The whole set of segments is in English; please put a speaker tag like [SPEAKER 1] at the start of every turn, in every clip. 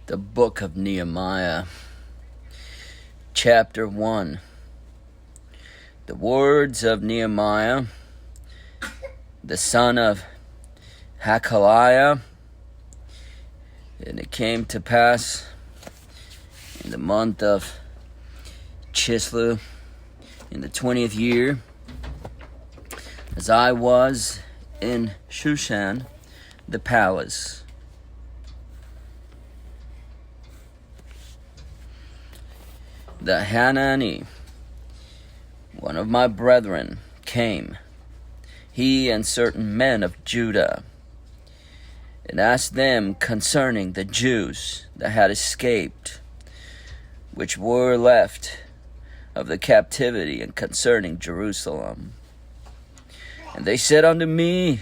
[SPEAKER 1] The book of Nehemiah, chapter 1. The words of Nehemiah, the son of Hakaliah. And it came to pass in the month of Chislev, in the 20th year, as I was in Shushan, the palace, that Hanani, one of my brethren, came, he and certain men of Judah, and asked them concerning the Jews that had escaped, which were left of the captivity, and concerning Jerusalem. And they said unto me,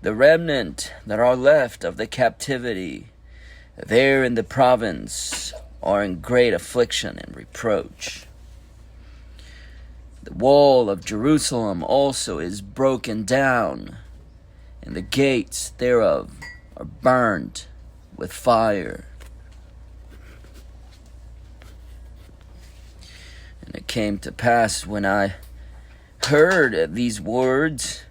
[SPEAKER 1] the remnant that are left of the captivity there in the province are in great affliction and reproach. The wall of Jerusalem also is broken down, and the gates thereof are burned with fire. And it came to pass, when I heard these words,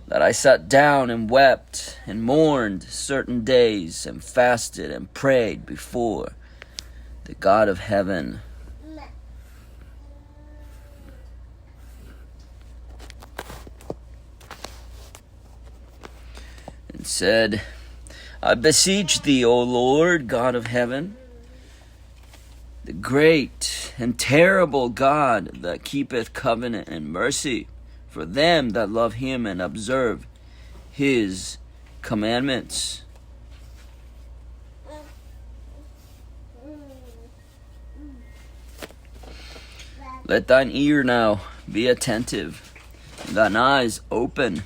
[SPEAKER 1] that I sat down and wept and mourned certain days, and fasted and prayed before the God of heaven. And said, I beseech thee, O Lord, God of heaven, the great and terrible God that keepeth covenant and mercy for them that love him and observe his commandments. Let thine ear now be attentive, and thine eyes open,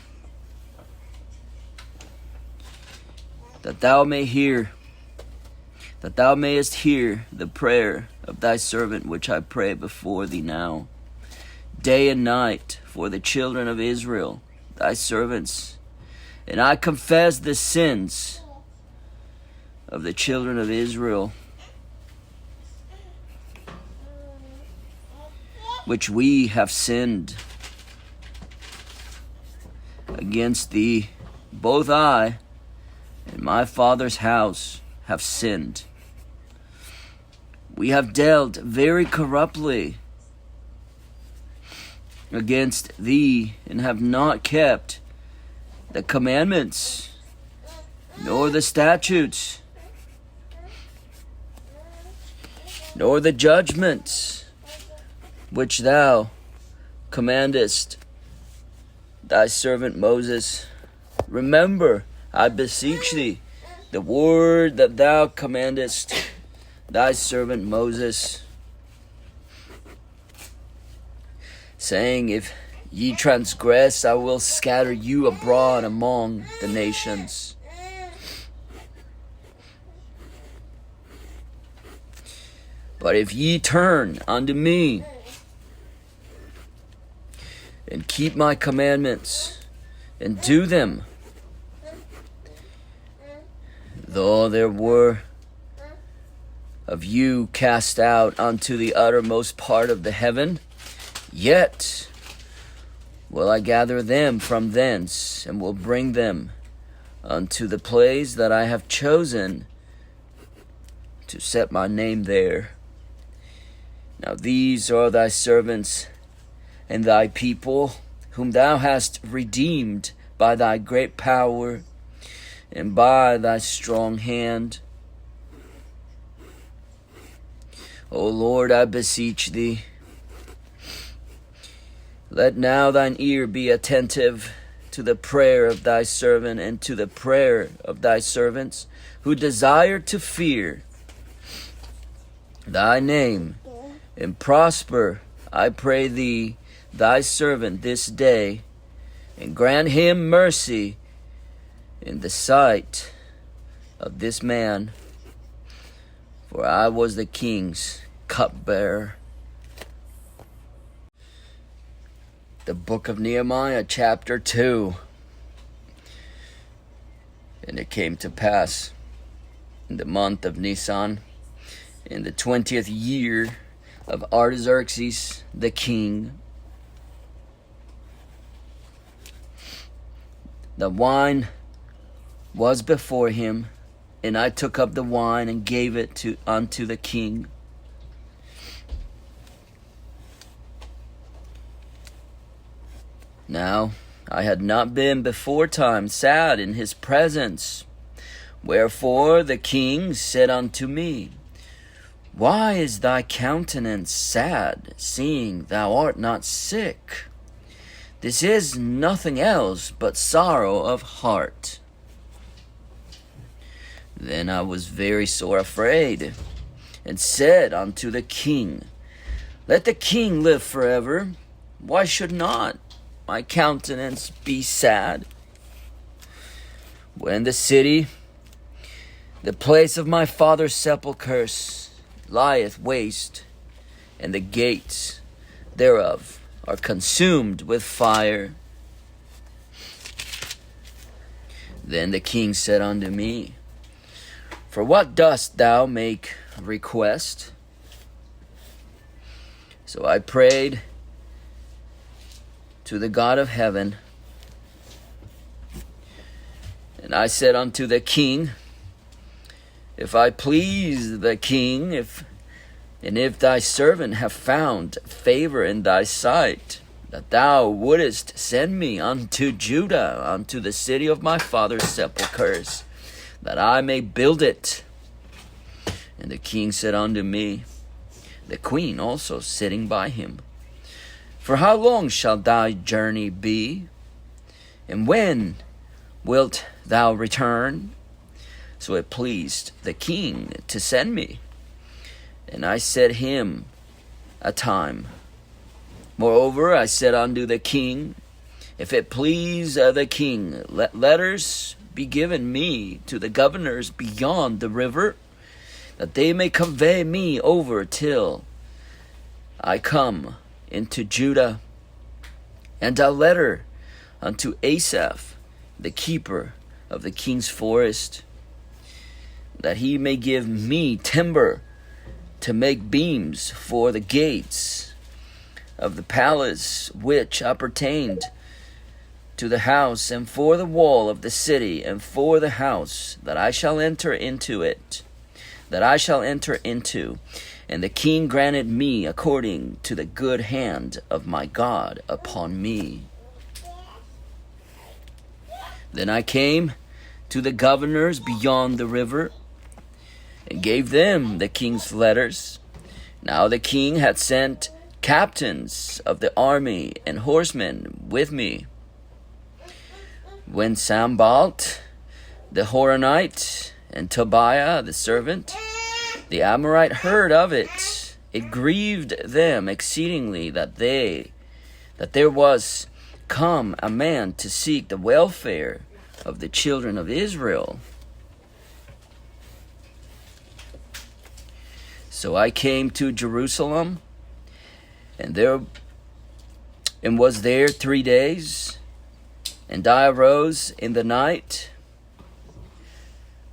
[SPEAKER 1] that thou mayest hear the prayer of thy servant, which I pray before thee now, day and night, for the children of Israel, thy servants. And I confess the sins of the children of Israel, which we have sinned against thee. Both I and my father's house have sinned. We have dealt very corruptly against thee, and have not kept the commandments, nor the statutes, nor the judgments which thou commandest thy servant Moses. Remember, I beseech thee, the word that thou commandest thy servant Moses, saying, if ye transgress, I will scatter you abroad among the nations. But if ye turn unto me, and keep my commandments, and do them, though there were of you cast out unto the uttermost part of the heaven, yet will I gather them from thence, and will bring them unto the place that I have chosen to set my name there. Now these are thy servants and thy people, whom thou hast redeemed by thy great power and by thy strong hand. O Lord, I beseech thee, let now thine ear be attentive to the prayer of thy servant, and to the prayer of thy servants who desire to fear thy name, and prosper, I pray thee, thy servant this day, and grant him mercy in the sight of this man, for I was the king's cupbearer. The book of Nehemiah, chapter 2. And it came to pass in the month of Nisan, in the 20th year of Artaxerxes the king. The wine was before him, and I took up the wine and gave it unto the king. Now I had not been before time sad in his presence. Wherefore the king said unto me, Why is thy countenance sad, seeing thou art not sick? This is nothing else but sorrow of heart. Then I was very sore afraid, and said unto the king, Let the king live forever. Why should not my countenance be sad? When the city, the place of my father's sepulchres, lieth waste, and the gates thereof are consumed with fire. Then the king said unto me, For what dost thou make request? So I prayed to the God of heaven, and I said unto the king, If I please the king, if thy servant have found favor in thy sight, that thou wouldest send me unto Judah, unto the city of my father's sepulchres, that I may build it. And the king said unto me, the queen also sitting by him, For how long shall thy journey be? And when wilt thou return? So it pleased the king to send me. And I set him a time. Moreover, I said unto the king, If it please the king, let letters be given me to the governors beyond the river, that they may convey me over till I come into Judah. And a letter unto Asaph, the keeper of the king's forest, that he may give me timber to make beams for the gates of the palace which appertained to the house, and for the wall of the city, and for the house that I shall enter into. And the king granted me according to the good hand of my God upon me. Then I came to the governors beyond the river, and gave them the king's letters. Now the king had sent captains of the army and horsemen with me. When Sanballat the Horonite and Tobiah the servant, the Amorite, heard of it, it grieved them exceedingly that there was come a man to seek the welfare of the children of Israel. So I came to Jerusalem, and was there 3 days. And I arose in the night,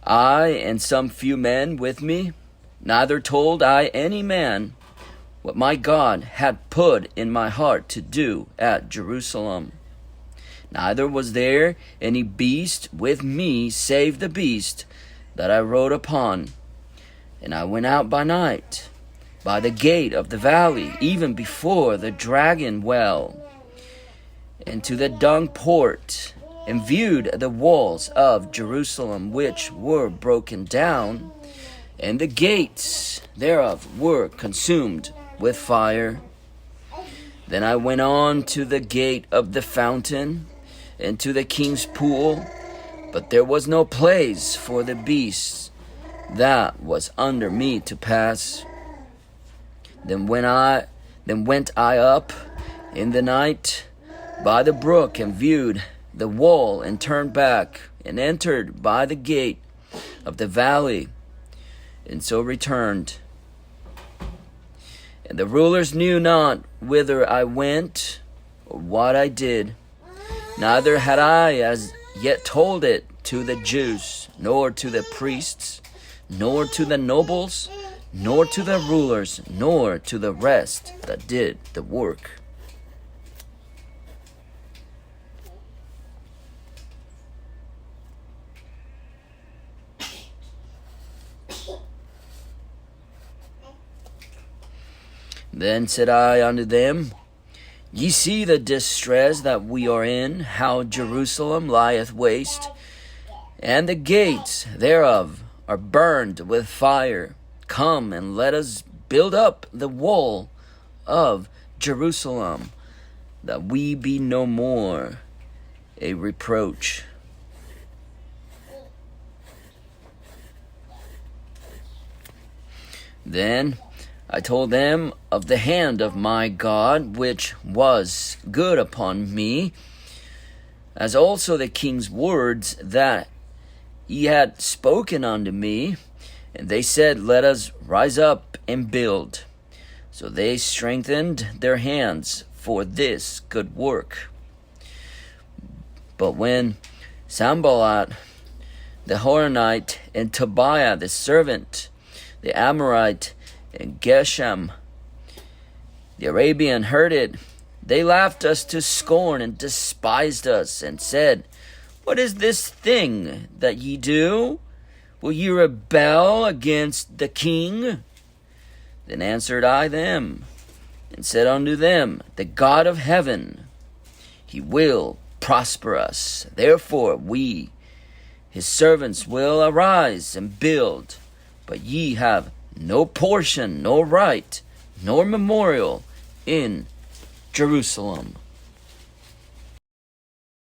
[SPEAKER 1] I and some few men with me. Neither told I any man what my God had put in my heart to do at Jerusalem. Neither was there any beast with me, save the beast that I rode upon. And I went out by night, by the gate of the valley, even before the dragon well, into the dung port, and viewed the walls of Jerusalem, which were broken down, and the gates thereof were consumed with fire. Then I went on to the gate of the fountain, and to the king's pool, but there was no place for the beasts that was under me to pass. Then went I up in the night by the brook, and viewed the wall, and turned back, and entered by the gate of the valley, and so returned. And the rulers knew not whither I went, or what I did. Neither had I as yet told it to the Jews, nor to the priests, nor to the nobles, nor to the rulers, nor to the rest that did the work. Then said I unto them, Ye see the distress that we are in, how Jerusalem lieth waste, and the gates thereof are burned with fire. Come and let us build up the wall of Jerusalem, that we be no more a reproach. Then I told them of the hand of my God, which was good upon me, as also the king's words that he had spoken unto me. And they said, Let us rise up and build. So they strengthened their hands for this good work. But when Sanballat the Horonite, and Tobiah the servant, the Amorite, and Geshem the Arabian heard it, they laughed us to scorn and despised us, and said, What is this thing that ye do? Will ye rebel against the king? Then answered I them, and said unto them, The God of heaven, he will prosper us. Therefore we, his servants, will arise and build. But ye have no portion, nor right, nor memorial in Jerusalem.